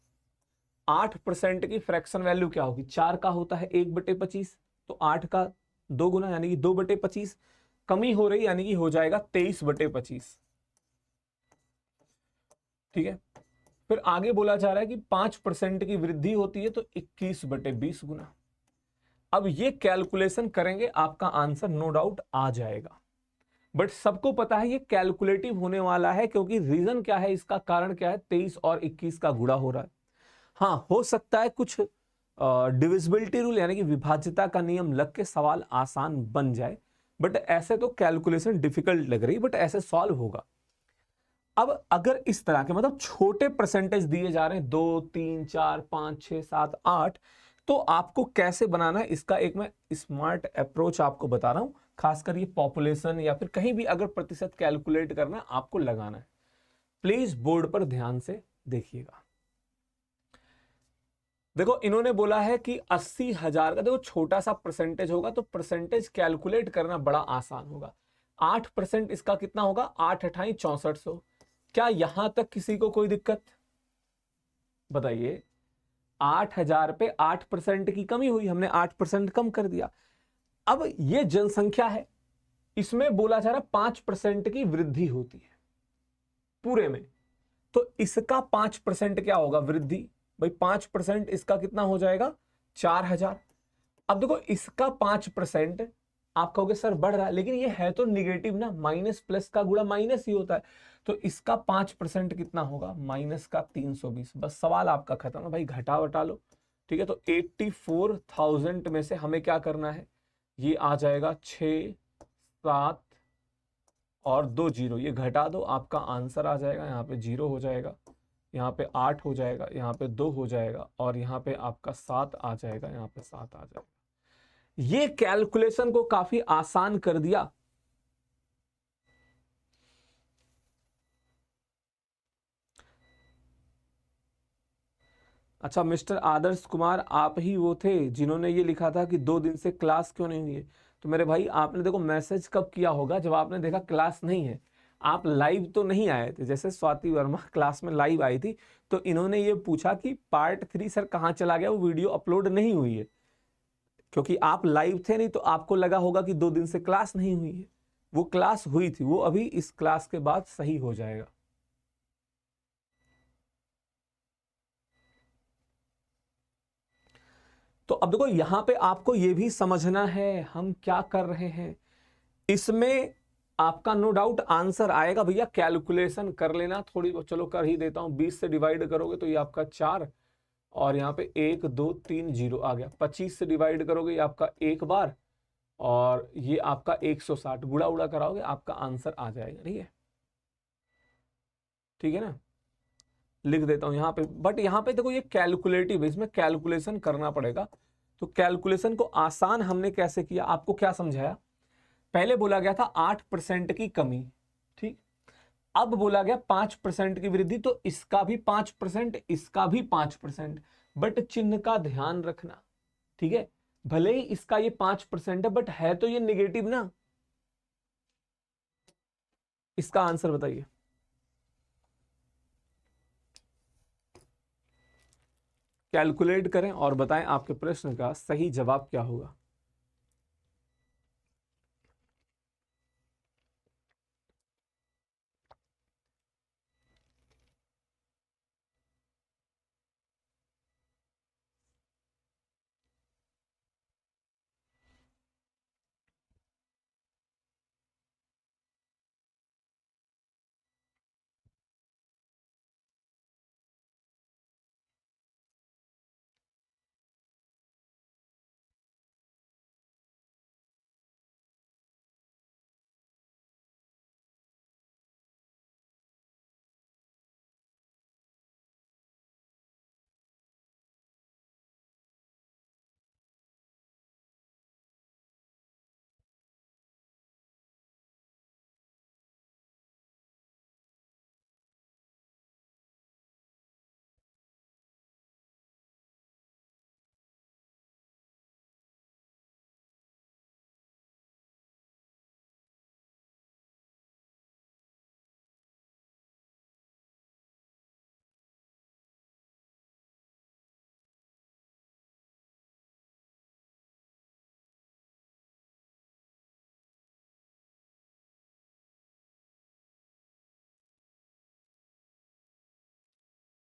8% की फ्रैक्शन वैल्यू क्या होगी, 4 का होता है 1/25, तो 8 का 2 गुना यानी कि 2/25, कमी हो रही यानी कि हो जाएगा 23/25, ठीक है। फिर आगे बोला जा रहा है कि 5% की वृद्धि होती है तो 21/20 गुना। अब ये कैलकुलेशन करेंगे, आपका आंसर नो डाउट आ जाएगा। बट सबको पता है ये कैलकुलेटिव होने वाला है, क्योंकि रीजन क्या है, इसका कारण क्या है, 23 और 21 का गुणा हो रहा है। हाँ, हो सकता है कुछ डिविजिबिलिटी रूल यानी कि विभाज्यता का नियम लग के सवाल आसान बन जाए, बट ऐसे तो कैलकुलेशन डिफिकल्ट लग रही, बट ऐसे सॉल्व होगा। अब अगर इस तरह के मतलब छोटे परसेंटेज दिए जा रहे हैं, 2, 3, 4, 5, 6, 7, 8, तो आपको कैसे बनाना है इसका एक मैं स्मार्ट अप्रोच आपको बता रहा हूं। खासकर ये पॉपुलेशन या फिर कहीं भी अगर प्रतिशत कैलकुलेट करना है, आपको लगाना है। प्लीज बोर्ड पर ध्यान से देखिएगा, देखो इन्होंने बोला है कि 80,000 का, देखो छोटा सा परसेंटेज होगा तो परसेंटेज कैलकुलेट करना बड़ा आसान होगा। 8% इसका कितना होगा, 8 अठाई 6400। क्या यहां तक किसी को कोई दिक्कत बताइए? 8,000 पे 8% की कमी हुई, हमने 8% कम कर दिया। अब ये जनसंख्या है, इसमें बोला जा रहा 5% की वृद्धि होती है पूरे में, तो इसका 5% क्या होगा वृद्धि भाई? 5% इसका कितना हो जाएगा, 4,000। अब देखो इसका 5% आप कहोगे सर बढ़ रहा है, लेकिन ये है तो निगेटिव ना, माइनस प्लस का गुणा माइनस ही होता है, तो इसका 5% कितना होगा, माइनस का 320। बस सवाल आपका खत्म है भाई, घटा वटा लो। ठीक है, तो 84,000 में से हमें क्या करना है, ये आ जाएगा 6 7 और 2 जीरो, ये घटा दो, आपका आंसर आ जाएगा, यहाँ पे 0 हो जाएगा, यहाँ पे 8 हो जाएगा, यहाँ पे 2 हो जाएगा, और यहाँ पे आपका 7 आ जाएगा, यहाँ पे 7 आ जाएगा। ये कैलकुलेशन को काफी आसान कर दिया। अच्छा मिस्टर आदर्श कुमार, आप ही वो थे जिन्होंने ये लिखा था कि 2 दिन से क्लास क्यों नहीं हुई है? तो मेरे भाई आपने देखो मैसेज कब किया होगा, जब आपने देखा क्लास नहीं है। आप लाइव तो नहीं आए थे, जैसे स्वाति वर्मा क्लास में लाइव आई थी, तो इन्होंने ये पूछा कि पार्ट 3 सर कहाँ चला गया, वो वीडियो अपलोड नहीं हुई है। क्योंकि आप लाइव थे नहीं, तो आपको लगा होगा कि 2 दिन से क्लास नहीं हुई है। वो क्लास हुई थी, वो अभी इस क्लास के बाद सही हो जाएगा। तो अब देखो यहां पे आपको ये भी समझना है हम क्या कर रहे हैं। इसमें आपका नो डाउट आंसर आएगा भैया, कैलकुलेशन कर लेना थोड़ी, चलो कर ही देता हूं। 20 से डिवाइड करोगे तो ये आपका 4, और यहाँ पे 1 2 3 0 आ गया। 25 से डिवाइड करोगे ये आपका एक बार, और ये आपका 160, गुड़ा उड़ा कराओगे आपका आंसर आ जाएगा। ठीक है, ठीक है ना, लिख देता हूं यहाँ पे। बट यहाँ पे देखो ये कैलकुलेटिव है, इसमें कैलकुलेशन करना पड़ेगा। तो कैलकुलेशन को आसान हमने कैसे किया, आपको क्या समझाया? पहले बोला गया था 8% की कमी, ठीक। अब बोला गया 5% की वृद्धि, तो इसका भी 5%, इसका भी 5%, बट चिन्ह का ध्यान रखना, ठीक है। भले ही इसका ये 5% है, बट है तो ये निगेटिव ना। इसका आंसर बताइए। कैलकुलेट करें और बताएं आपके प्रश्न का सही जवाब क्या होगा।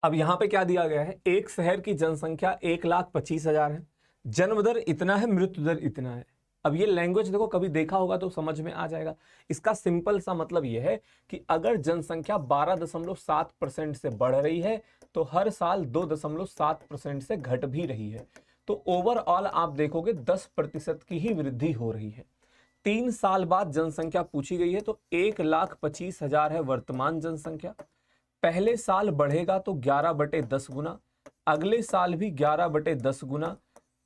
अब यहां पे क्या दिया गया है, एक शहर की जनसंख्या 1,25,000 है, जन्म दर इतना है, मृत्यु दर इतना है। अब ये लैंग्वेज देखो कभी देखा होगा तो समझ में आ जाएगा। इसका सिंपल सा मतलब यह है कि अगर जनसंख्या 12.7% से बढ़ रही है, तो हर साल 2.7% से घट भी रही है, तो ओवरऑल आप देखोगे 10% की ही वृद्धि हो रही है। 3 साल बाद जनसंख्या पूछी गई है, तो 1,25,000 है वर्तमान जनसंख्या। पहले साल बढ़ेगा तो 11/10 गुना, अगले साल भी 11/10 गुना,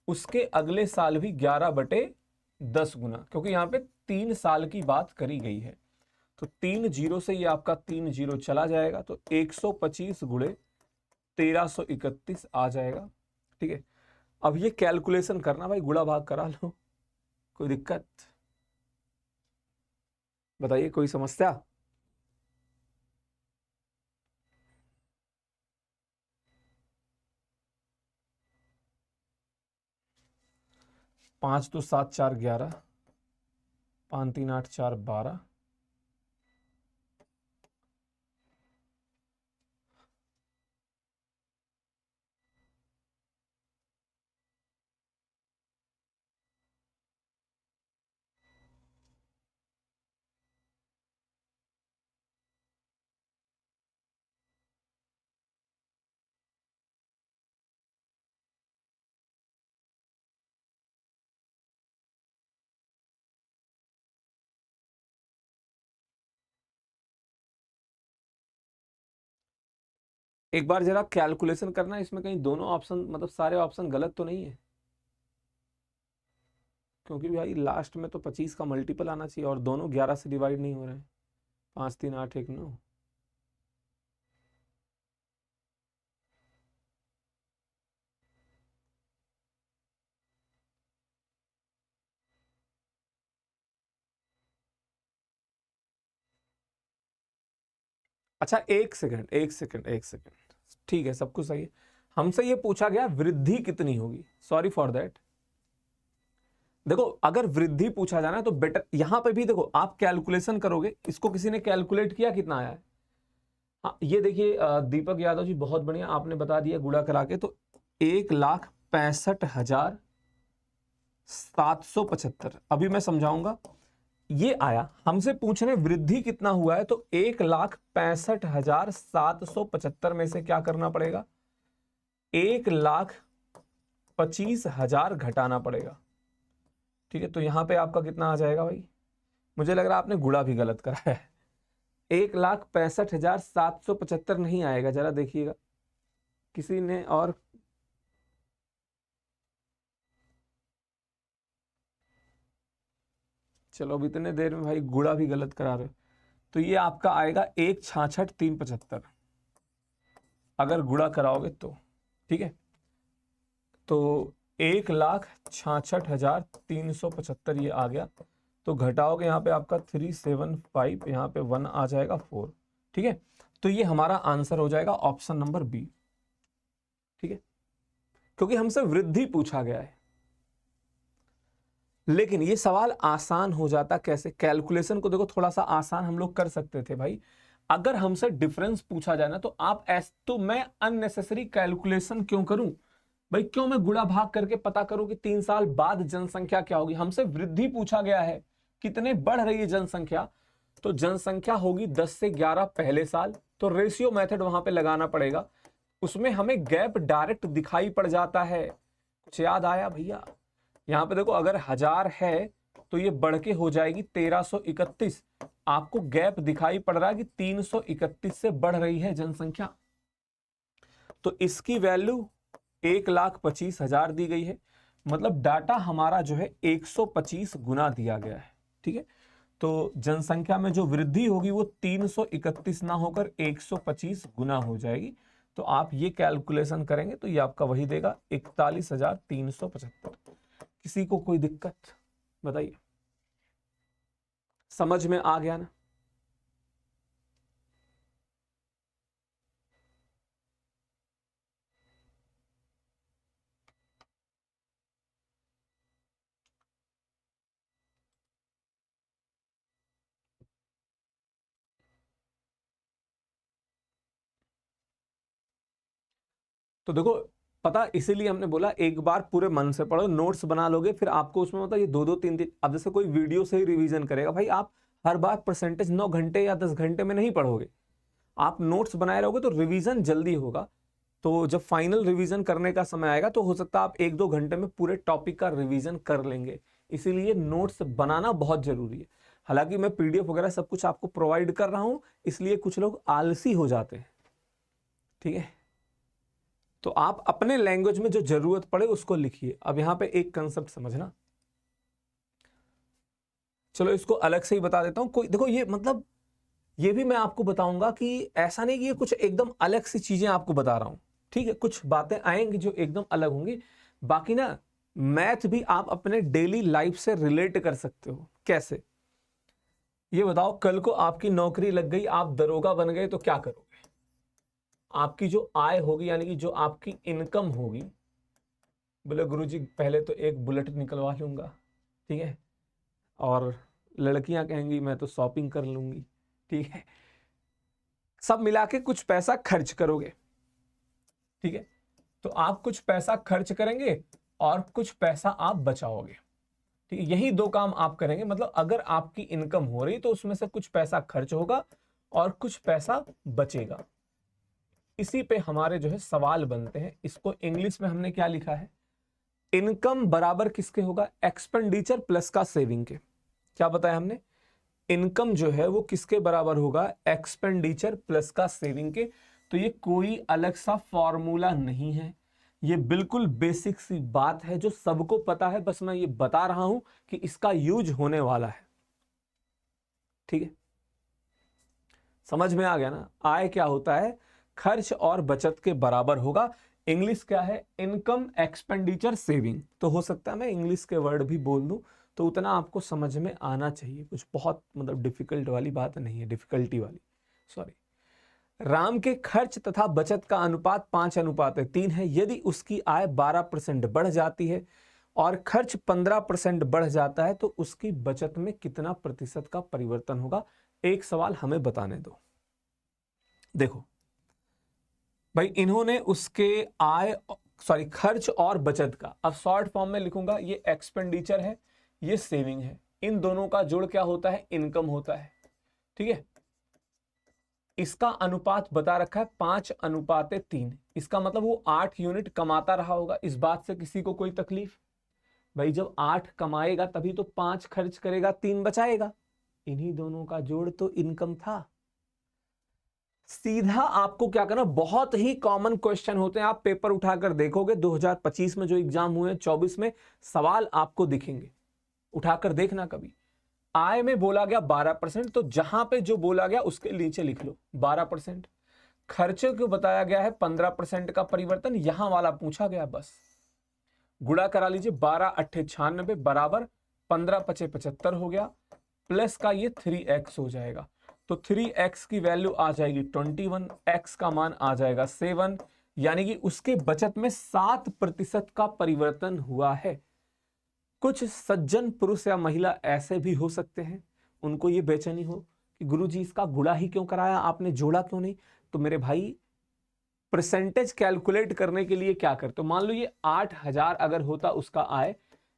उसके अगले साल भी 11/10 गुना, क्योंकि यहाँ पे 3 साल की बात करी गई है। तो 3 जीरो से ये आपका 3 जीरो चला जाएगा, तो 125 गुणे 1331 आ जाएगा। ठीक है, अब ये कैलकुलेशन करना भाई, गुणा भाग करा लो, कोई दिक्कत? बताइए, कोई समस्या? पांच तो 7 4 11, 5 3 8 4 12, एक बार जरा कैलकुलेशन करना, इसमें कहीं दोनों ऑप्शन मतलब सारे ऑप्शन गलत तो नहीं है, क्योंकि भाई लास्ट में तो 25 का मल्टीपल आना चाहिए और दोनों 11 से डिवाइड नहीं हो रहे हैं। 5 3 8 1 9। अच्छा, एक सेकंड एक सेकंड एक सेकंड, ठीक है, सब कुछ सही है। हमसे ये पूछा गया वृद्धि कितनी होगी, सॉरी फॉर दैट। देखो, अगर वृद्धि पूछा जाना तो बेटर, यहां पे भी देखो आप कैलकुलेशन करोगे, इसको किसी ने कैलकुलेट किया कितना आया है? हाँ, ये देखिए दीपक यादव जी, बहुत बढ़िया, आपने बता दिया गुणा करा के, तो 1,65,775। अभी मैं समझाऊंगा। ये आया, हमसे पूछ रहे वृद्धि कितना हुआ है, तो 1,65,775 में से क्या करना पड़ेगा? 1,25,000 घटाना पड़ेगा। ठीक है, तो यहां पे आपका कितना आ जाएगा भाई? मुझे लग रहा है आपने गुणा भी गलत करा है। 1,65,775 नहीं आएगा, जरा देखिएगा किसी ने और। चलो, अब इतने देर में भाई गुणा भी गलत करा रहे हो, तो ये आपका आएगा 1,66,375 अगर गुणा कराओगे तो। ठीक है, तो 1,66,375 ये आ गया, तो घटाओगे यहाँ पे आपका 375, यहाँ पे 1 आ जाएगा 4। ठीक है, तो ये हमारा आंसर हो जाएगा ऑप्शन नंबर बी। ठीक है, क्योंकि हमसे वृद्धि पूछा गया है। लेकिन ये सवाल आसान हो जाता कैसे? कैलकुलेशन को देखो थोड़ा सा आसान हम लोग कर सकते थे भाई। अगर हमसे डिफरेंस पूछा जाए ना, तो आप तो मैं अननेसेसरी कैलकुलेशन क्यों करूं भाई? क्यों मैं गुणा भाग करके पता करूं कि 3 साल बाद जनसंख्या क्या होगी? हमसे वृद्धि पूछा गया है, कितने बढ़ रही है जनसंख्या, तो जनसंख्या होगी 10 से 11 पहले साल, तो रेशियो मेथड वहां पे लगाना पड़ेगा। उसमें हमें गैप डायरेक्ट दिखाई पड़ जाता है। कुछ याद आया भैया? यहां पे देखो, अगर 1000 है तो ये बढ़ के हो जाएगी 1331। आपको गैप दिखाई पड़ रहा है कि 331 से बढ़ रही है जनसंख्या, तो इसकी वैल्यू 1,25,000 दी गई है। मतलब डाटा हमारा जो है 125 गुना दिया गया है। ठीक है, तो जनसंख्या में जो वृद्धि होगी वो 331 ना होकर 125 गुना हो जाएगी। तो आप ये कैलकुलेशन करेंगे तो ये आपका वही देगा 41,375। किसी को कोई दिक्कत? बताइए, समझ में आ गया ना? तो देखो, पता इसीलिए हमने बोला एक बार पूरे मन से पढ़ो, नोट्स बना लोगे, फिर आपको उसमें मतलब ये 2-2 3 दिन, अब जैसे कोई वीडियो से ही रिवीजन करेगा भाई, आप हर बार परसेंटेज 9 घंटे या 10 घंटे में नहीं पढ़ोगे। आप नोट्स बनाए रहोगे तो रिवीजन जल्दी होगा। तो जब फाइनल रिवीजन करने का समय आएगा तो हो सकता है आप 1-2 घंटे में पूरे टॉपिक का रिवीजन कर लेंगे। इसीलिए नोट्स बनाना बहुत जरूरी है। हालांकि मैं पीडीएफ वगैरह सब कुछ आपको प्रोवाइड कर रहा हूं, इसलिए कुछ लोग आलसी हो जाते हैं। ठीक है, तो आप अपने लैंग्वेज में जो जरूरत पड़े उसको लिखिए। अब यहां पे एक कंसेप्ट समझना, चलो इसको अलग से ही बता देता हूं। कोई देखो, ये मतलब ये भी मैं आपको बताऊंगा कि ऐसा नहीं कि ये कुछ एकदम अलग सी चीजें आपको बता रहा हूं। ठीक है, कुछ बातें आएंगी जो एकदम अलग होंगी। बाकी ना मैथ भी आप अपने डेली लाइफ से रिलेट कर सकते हो। कैसे, ये बताओ, कल को आपकी नौकरी लग गई, आप दरोगा बन गए, तो क्या करोगे? आपकी जो आय होगी, यानी कि जो आपकी इनकम होगी, बोले गुरुजी पहले तो एक बुलेट निकलवा लूंगा, ठीक है, और लड़कियां कहेंगी मैं तो शॉपिंग कर लूंगी, ठीक है, सब मिला के कुछ पैसा खर्च करोगे, ठीक है। तो आप कुछ पैसा खर्च करेंगे और कुछ पैसा आप बचाओगे, ठीक है। यही दो काम आप करेंगे। मतलब अगर आपकी इनकम हो रही तो उसमें से कुछ पैसा खर्च होगा और कुछ पैसा बचेगा। इसी पे हमारे जो है सवाल बनते हैं। इसको इंग्लिश में हमने क्या लिखा है? इनकम बराबर किसके होगा? एक्सपेंडिचर प्लस का सेविंग के। क्या बताया हमने? इनकम जो है वो किसके बराबर होगा? एक्सपेंडिचर प्लस का सेविंग के। तो ये कोई अलग सा फॉर्मूला नहीं है, ये बिल्कुल बेसिक सी बात है जो सबको पता है, बस मैं ये बता रहा हूं कि इसका यूज होने वाला है, ठीक है। समझ में आ गया ना? आय क्या होता है? खर्च और बचत के बराबर होगा। इंग्लिश क्या है? Income expenditure saving. तो हो सकता है मैं इंग्लिश के वर्ड भी बोल दूं, तो उतना आपको समझ में आना चाहिए। कुछ बहुत मतलब डिफिकल्ट वाली बात नहीं है, डिफिकल्टी वाली, सॉरी। राम के खर्च तथा बचत का अनुपात 5:3 है। यदि उसकी आय 12% बढ़ जाती है और खर्च 15% बढ़ जाता है तो उसकी बचत में कितना प्रतिशत का परिवर्तन होगा? एक सवाल हमें बताने दो। देखो भाई, इन्होंने उसके आय, सॉरी, खर्च और बचत का, अब शॉर्ट फॉर्म में लिखूंगा, ये एक्सपेंडिचर है, ये सेविंग है। इन दोनों का जोड़ क्या होता है? इनकम होता है, ठीक है। इसका अनुपात बता रखा है 5:3। इसका मतलब वो 8 यूनिट कमाता रहा होगा। इस बात से किसी को कोई तकलीफ? भाई जब 8 कमाएगा तभी तो 5 खर्च करेगा, 3 बचाएगा। इन्हीं दोनों का जोड़ तो इनकम था। सीधा आपको क्या करना, बहुत ही कॉमन क्वेश्चन होते हैं, आप पेपर उठाकर देखोगे 2025 में जो एग्जाम हुए, 24 में सवाल आपको दिखेंगे, उठाकर देखना कभी। आय में बोला गया 12%, तो जहां पे जो बोला गया उसके नीचे लिख लो 12%। खर्चे को बताया गया है 15% का परिवर्तन, यहां वाला पूछा गया, बस गुणा करा लीजिए। 12×8 = 96 बराबर 15×5 = 75 हो गया, प्लस का ये 3x हो जाएगा। तो 3x की वैल्यू आ जाएगी 21, x का मान आ जाएगा 7, यानी कि उसके बचत में 7% का परिवर्तन हुआ है। कुछ सज्जन पुरुष या महिला ऐसे भी हो सकते हैं, उनको ये बेचैनी हो कि गुरुजी इसका गुणा ही क्यों कराया आपने, जोड़ा क्यों नहीं? तो मेरे भाई, परसेंटेज कैलकुलेट करने के लिए क्या करते हो? मान लो ये 8,000 अगर होता उसका आय,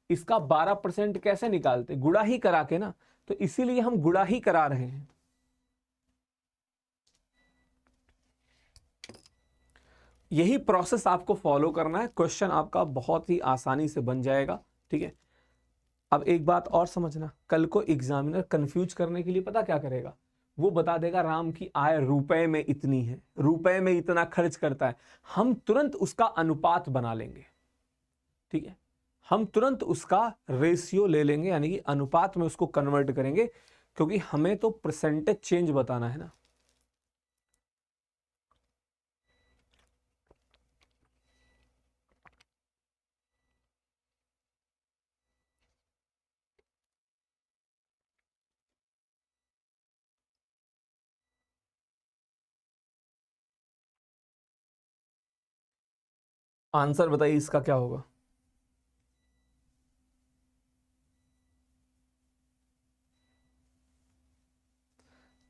इसका 12% कैसे निकालते? गुणा ही करा के ना। तो इसीलिए हम गुणा ही करा रहे हैं। यही प्रोसेस आपको फॉलो करना है, क्वेश्चन आपका बहुत ही आसानी से बन जाएगा, ठीक है। अब एक बात और समझना, कल को एग्जामिनर कंफ्यूज करने के लिए पता क्या करेगा? वो बता देगा राम की आय रुपए में इतनी है, रुपए में इतना खर्च करता है। हम तुरंत उसका अनुपात बना लेंगे, ठीक है। हम तुरंत उसका रेशियो ले लेंगे, यानी कि अनुपात में उसको कन्वर्ट करेंगे, क्योंकि हमें तो परसेंटेज चेंज बताना है ना। आंसर बताइए इसका क्या होगा?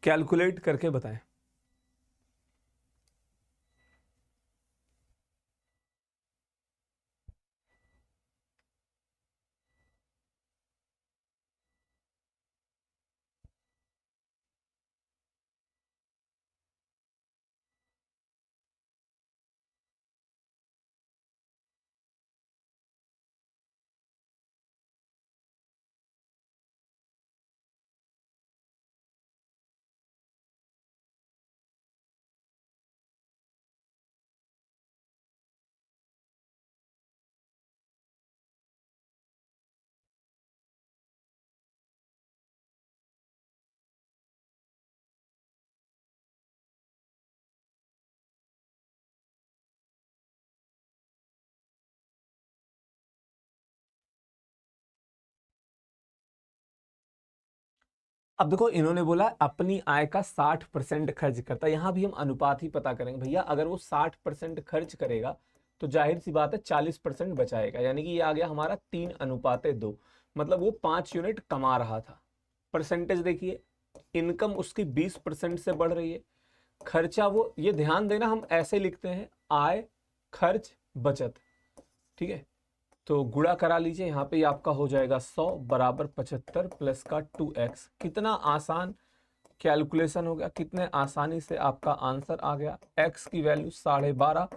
कैलकुलेट करके बताएं। अब देखो इन्होंने बोला अपनी आय का 60% खर्च करता है, यहां भी हम अनुपात ही पता करेंगे भैया। अगर वो 60% खर्च करेगा तो जाहिर सी बात है 40% बचाएगा, यानी कि ये आ गया हमारा 3:2। मतलब वो 5 यूनिट कमा रहा था। परसेंटेज देखिए, इनकम उसकी 20% से बढ़ रही है। खर्चा वो, ये ध्यान देना हम ऐसे लिखते हैं आय खर्च बचत, ठीक है। तो गुणा करा लीजिए, यहाँ पे आपका हो जाएगा 100 बराबर 75 प्लस का 2x। कितना आसान कैलकुलेशन हो गया, कितने आसानी से आपका आंसर आ गया। x की वैल्यू 12.5,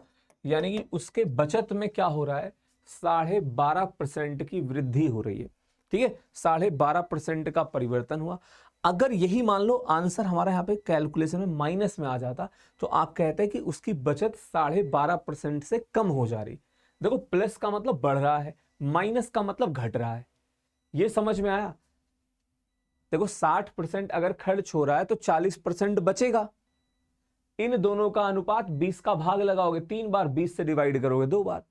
यानी कि उसके बचत में क्या हो रहा है, 12.5% की वृद्धि हो रही है, ठीक है। 12.5% का परिवर्तन हुआ। अगर यही मान लो आंसर हमारा यहाँ पे कैलकुलेशन में माइनस में आ जाता, तो आप कहते हैं कि उसकी बचत 12.5% से कम हो जा रही। देखो प्लस का मतलब बढ़ रहा है, माइनस का मतलब घट रहा है। ये समझ में आया। देखो 60% अगर खर्च हो रहा है तो 40% बचेगा। इन दोनों का अनुपात 20 का भाग लगाओगे 3 बार, 20 से डिवाइड करोगे 2 बार,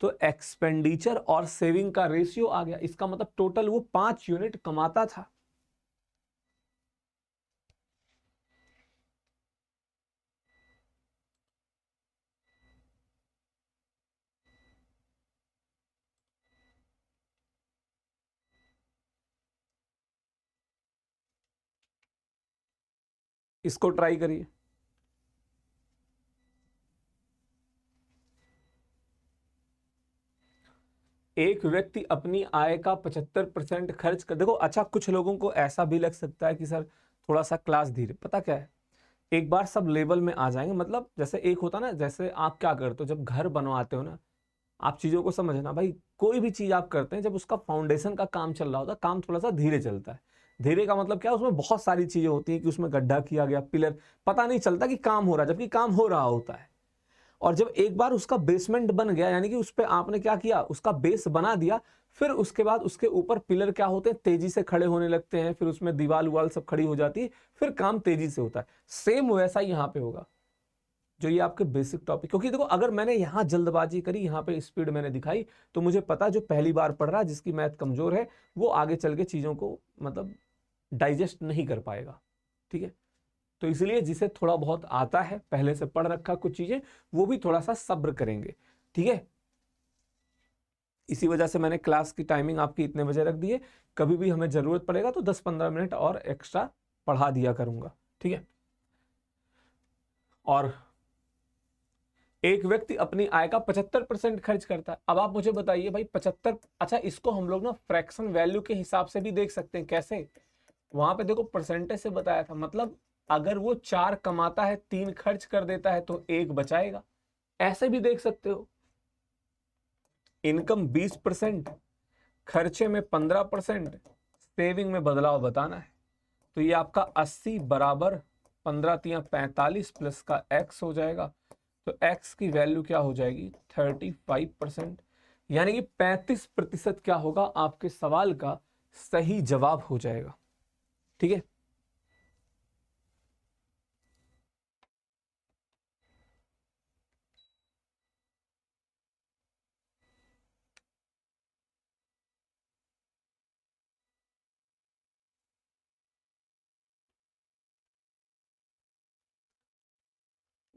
तो एक्सपेंडिचर और सेविंग का रेशियो आ गया। इसका मतलब टोटल वो 5 यूनिट कमाता था। इसको ट्राई करिए। एक व्यक्ति अपनी आय का 75% खर्च कर, देखो अच्छा कुछ लोगों को ऐसा भी लग सकता है कि सर थोड़ा सा क्लास धीरे, पता क्या है, एक बार सब लेवल में आ जाएंगे। मतलब जैसे एक होता ना, जैसे आप क्या करते हो जब घर बनवाते हो ना, आप चीजों को समझना भाई। कोई भी चीज आप करते हैं जब उसका फाउंडेशन का काम चल रहा होता है, काम थोड़ा सा धीरे चलता है। धीरे का मतलब क्या है, उसमें बहुत सारी चीजें होती हैं कि उसमें गड्ढा किया गया, पिलर, पता नहीं चलता कि काम हो रहा है, जबकि काम हो रहा होता है। और जब एक बार उसका बेसमेंट बन गया, यानी कि उस पर आपने क्या किया, उसका बेस बना दिया, फिर उसके बाद उसके ऊपर पिलर क्या होते हैं, तेजी से खड़े होने लगते हैं, फिर उसमें दीवार उवाल सब खड़ी हो जाती है, फिर काम तेजी से होता है। सेम वैसा ही यहाँ पे होगा, जो ये आपके बेसिक टॉपिक। क्योंकि देखो अगर मैंने यहाँ जल्दबाजी करी, यहाँ पे स्पीड मैंने दिखाई, तो मुझे पता जो पहली बार पढ़ रहा है, जिसकी मैथ कमजोर है, वो आगे चल के चीजों को मतलब डाइजेस्ट नहीं कर पाएगा, ठीक है। तो इसलिए जिसे थोड़ा बहुत आता है, पहले से पढ़ रखा कुछ चीजें, वो भी थोड़ा सा सब्र करेंगे, ठीक है। इसी वजह से मैंने क्लास की टाइमिंग आपकी इतने बजे रख दी है। कभी भी हमें जरूरत पड़ेगा तो 10-15 मिनट और एक्स्ट्रा पढ़ा दिया करूंगा, ठीक है। और एक व्यक्ति अपनी आय का 75% खर्च करता है। अब आप मुझे बताइए भाई 75, अच्छा इसको हम लोग ना फ्रैक्शन वैल्यू के हिसाब से भी देख सकते हैं। कैसे, वहां पे देखो परसेंटेज से बताया था, मतलब अगर वो 4 कमाता है, 3 खर्च कर देता है, तो 1 बचाएगा। ऐसे भी देख सकते हो। इनकम 20%, खर्चे में 15%, सेविंग में बदलाव बताना है। तो ये आपका 80 बराबर 15×3 = 45 प्लस का x हो जाएगा। तो x की वैल्यू क्या हो जाएगी, 35%। यानी कि 35% क्या होगा, आपके सवाल का सही जवाब हो जाएगा, ठीक है।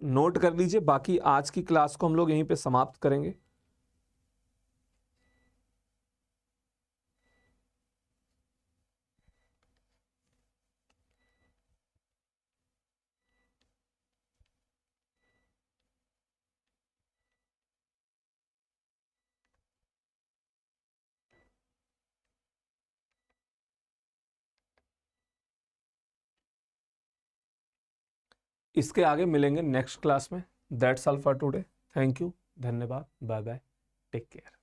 नोट कर लीजिए, बाकी आज की क्लास को हम लोग यहीं पे समाप्त करेंगे। इसके आगे मिलेंगे नेक्स्ट क्लास में। That's all for today. Thank you, धन्यवाद, बाय बाय, टेक केयर।